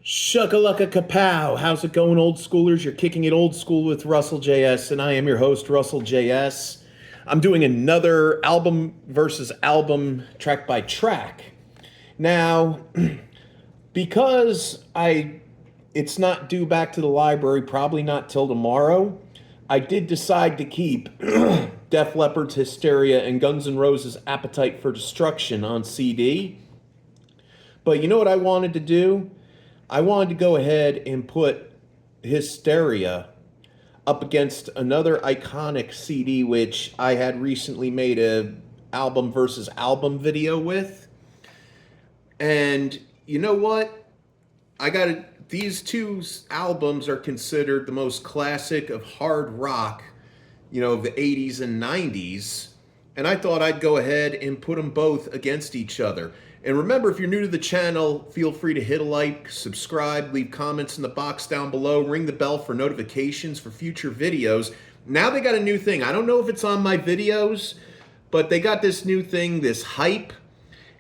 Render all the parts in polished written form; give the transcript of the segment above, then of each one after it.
Shuckalaka kapow. How's it going, old schoolers? You're kicking it old school with Russell J.S., and I am your host, Russell J.S. I'm doing another album versus album, track by track. Now, because it's not due back to the library, probably not till tomorrow, I did decide to keep Def Leppard's Hysteria and Guns N' Roses' Appetite for Destruction on CD. But you know what I wanted to do? I wanted to go ahead and put Hysteria up against another iconic CD, which I had recently made a album versus album video with. And you know what? These two albums are considered the most classic of hard rock, of the 80s and 90s. And I thought I'd go ahead and put them both against each other. And remember, if you're new to the channel, feel free to hit a like, subscribe, leave comments in the box down below, ring the bell for notifications for future videos. Now they got a new thing. I don't know if it's on my videos, but they got this new thing, this hype.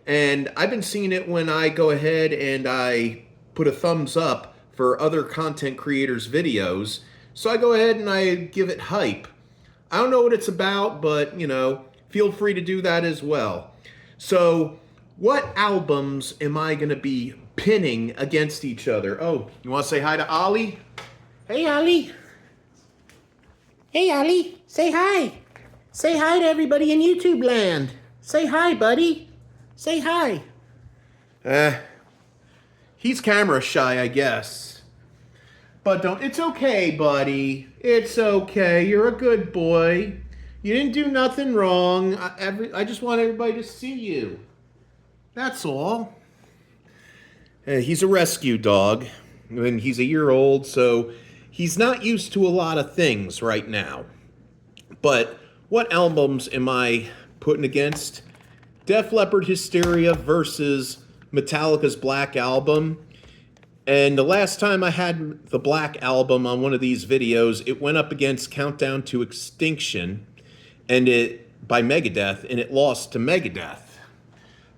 And I've been seeing it when I go ahead and I put a thumbs up for other content creators' videos. So I go ahead and I give it hype. I don't know what it's about, but, feel free to do that as well. So, what albums am I going to be pinning against each other? Oh, you want to say hi to Ollie? Hey, Ollie. Hey, Ollie. Say hi. Say hi to everybody in YouTube land. Say hi, buddy. Say hi. He's camera shy, I guess. But it's okay, buddy. It's okay. You're a good boy. You didn't do nothing wrong. I just want everybody to see you. That's all. He's a rescue dog, and he's a year old, so he's not used to a lot of things right now. But what albums am I putting against? Def Leppard Hysteria versus Metallica's Black Album. And the last time I had the Black Album on one of these videos, it went up against Countdown to Extinction by Megadeth, and it lost to Megadeth.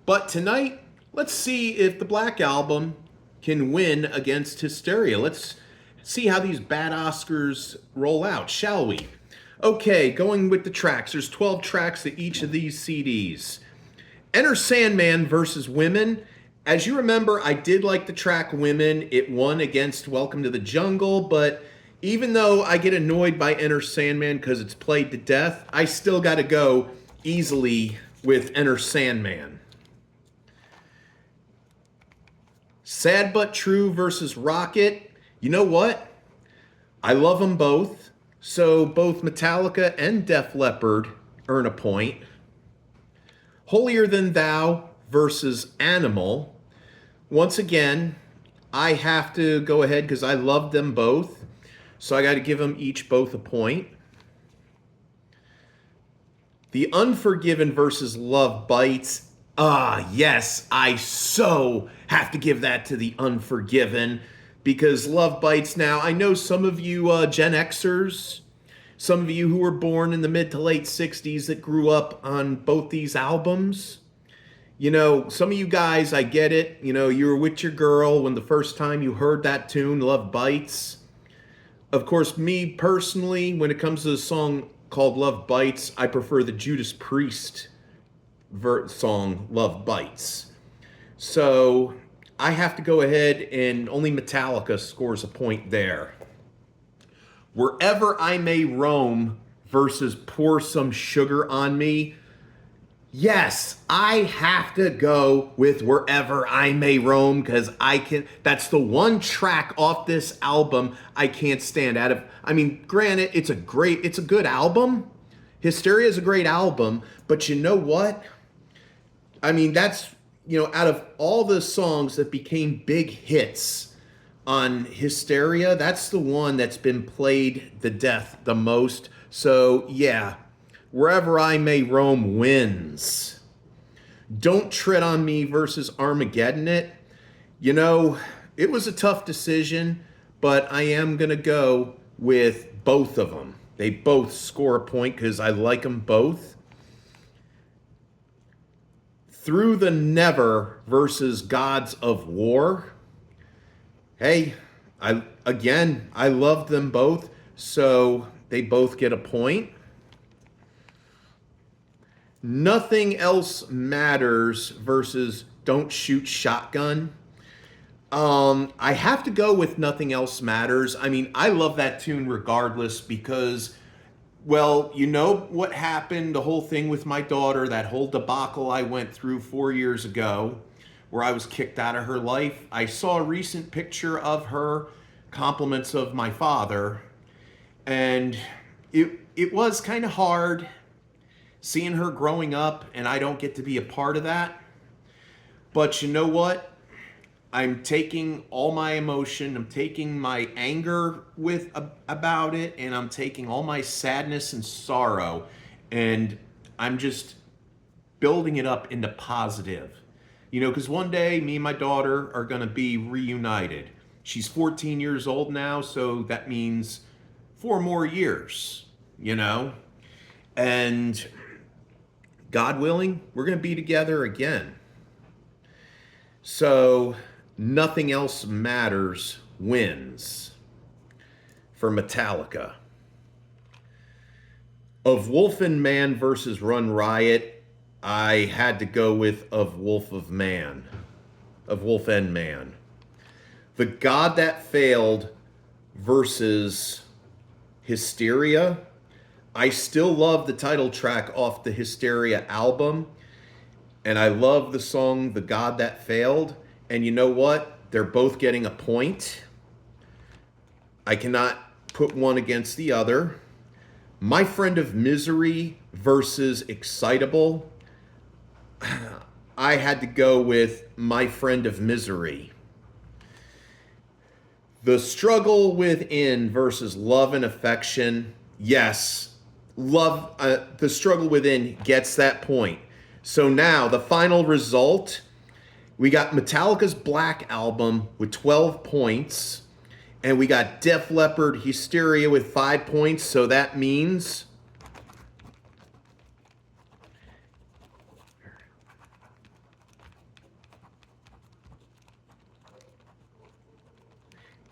But tonight, let's see if the Black Album can win against Hysteria. Let's see how these bad Oscars roll out, shall we? Okay, going with the tracks. There's 12 tracks to each of these CDs. Enter Sandman versus Women. As you remember, I did like the track Women. It won against Welcome to the Jungle, but even though I get annoyed by Enter Sandman because it's played to death, I still got to go easily with Enter Sandman. Sad But True versus Rocket. You know what? I love them both. So both Metallica and Def Leppard earn a point. Holier Than Thou versus Animal. Once again, I have to go ahead because I love them both. So I got to give them both a point. The Unforgiven versus Love Bites. Yes, I so have to give that to The Unforgiven because Love Bites. Now, I know some of you Gen Xers, some of you who were born in the mid to late 60s that grew up on both these albums. Some of you guys, I get it. You were with your girl when the first time you heard that tune, Love Bites. Of course, me personally, when it comes to the song called Love Bites, I prefer the Judas Priest song Love Bites. So I have to go ahead and only Metallica scores a point there. Wherever I May Roam versus Pour Some Sugar on Me. Yes, I have to go with Wherever I May Roam because that's the one track off this album I can't stand out of. Granted, it's a good album. Hysteria is a great album, but you know what? That's, out of all the songs that became big hits on Hysteria, that's the one that's been played to death the most. So, yeah, Wherever I May Roam wins. Don't Tread on Me versus Armageddon It. It was a tough decision, but I am going to go with both of them. They both score a point because I like them both. Through the Never versus Gods of War. Hey, I love them both, so they both get a point. Nothing Else Matters versus Don't Shoot Shotgun. I have to go with Nothing Else Matters. I mean, I love that tune regardless because, well, you know what happened, the whole thing with my daughter, that whole debacle I went through 4 years ago where I was kicked out of her life. I saw a recent picture of her, compliments of my father, and it was kind of hard seeing her growing up, and I don't get to be a part of that. But you know what? I'm taking all my emotion, I'm taking my anger with about it, and I'm taking all my sadness and sorrow, and I'm just building it up into positive. You know, because one day me and my daughter are going to be reunited. She's 14 years old now, so that means 4 more years, you know? And God willing, we're going to be together again. So Nothing Else Matters wins for Metallica. Of Wolf and Man versus Run Riot, I had to go with Of Wolf and Man. The God That Failed versus Hysteria. I still love the title track off the Hysteria album, and I love the song The God That Failed. And you know what? They're both getting a point. I cannot put one against the other. My Friend of Misery versus Excitable. I had to go with My Friend of Misery. The Struggle Within versus Love and Affection. Yes, The Struggle Within gets that point. So now the final result, we got Metallica's Black Album with 12 points, and we got Def Leppard Hysteria with 5 points. So that means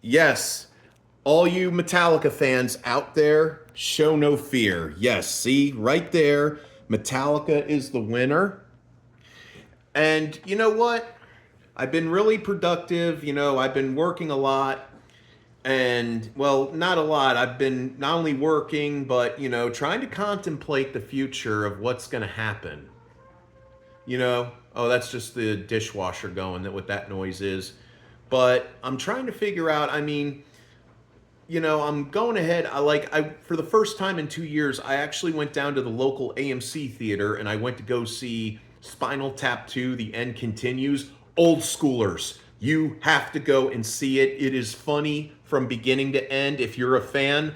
yes, all you Metallica fans out there, show no fear. Yes, see, right there, Metallica is the winner. And you know what? I've been really productive. You know, I've been working a lot. And, well, not a lot. I've been not only working, but, you know, trying to contemplate the future of what's going to happen. You know, oh, that's just the dishwasher going, that what that noise is. But I'm trying to figure out, I mean, you know, I'm going ahead. For the first time in 2 years, I actually went down to the local AMC theater and I went to go see Spinal Tap 2, The End Continues. Old schoolers, you have to go and see it. It is funny from beginning to end. If you're a fan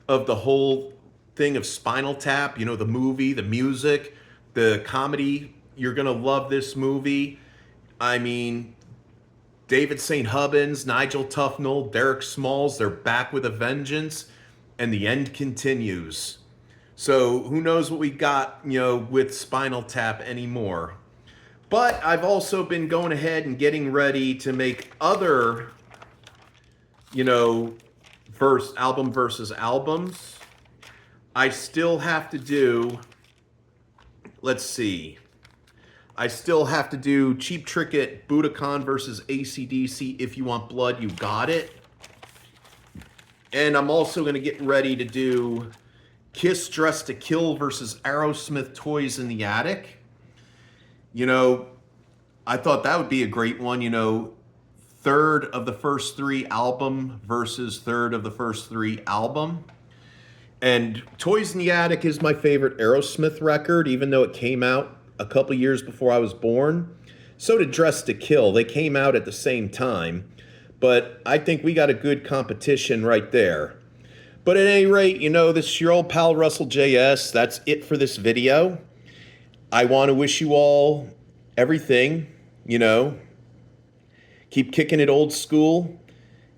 of the whole thing of Spinal Tap, you know, the movie, the music, the comedy, you're going to love this movie. I mean, David St. Hubbins, Nigel Tufnell, Derek Smalls, they're back with a vengeance, and The End Continues. So who knows what we got, you know, with Spinal Tap anymore. But I've also been going ahead and getting ready to make other, you know, album versus albums. I still have to do, let's see. I still have to do Cheap Trick It, Budokan versus AC/DC, If You Want Blood, You Got It. And I'm also going to get ready to do Kiss Dressed to Kill versus Aerosmith, Toys in the Attic. You know, I thought that would be a great one, you know, third of the first three album versus third of the first three album. And Toys in the Attic is my favorite Aerosmith record, even though it came out a couple years before I was born. So did Dress to Kill. They came out at the same time. But I think we got a good competition right there. But at any rate, you know, this is your old pal Russell J.S. That's it for this video. I want to wish you all everything, you know. Keep kicking it old school.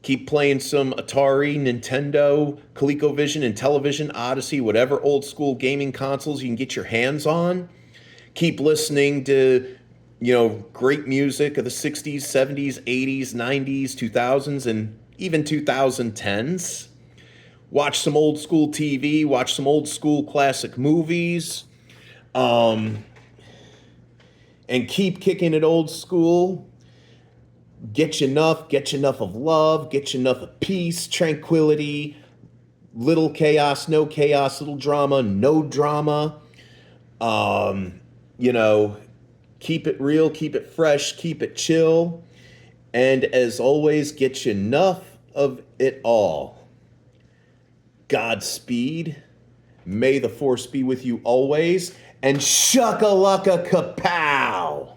Keep playing some Atari, Nintendo, ColecoVision, and Television, Odyssey, whatever old school gaming consoles you can get your hands on. Keep listening to, great music of the 60s, 70s, 80s, 90s, 2000s, and even 2010s. Watch some old school TV, watch some old school classic movies, and keep kicking it old school. Get you enough of love, get you enough of peace, tranquility, little chaos, no chaos, little drama, no drama. You know, keep it real, keep it fresh, keep it chill. And as always, get you enough of it all. Godspeed. May the force be with you always. And shuckalaka kapow!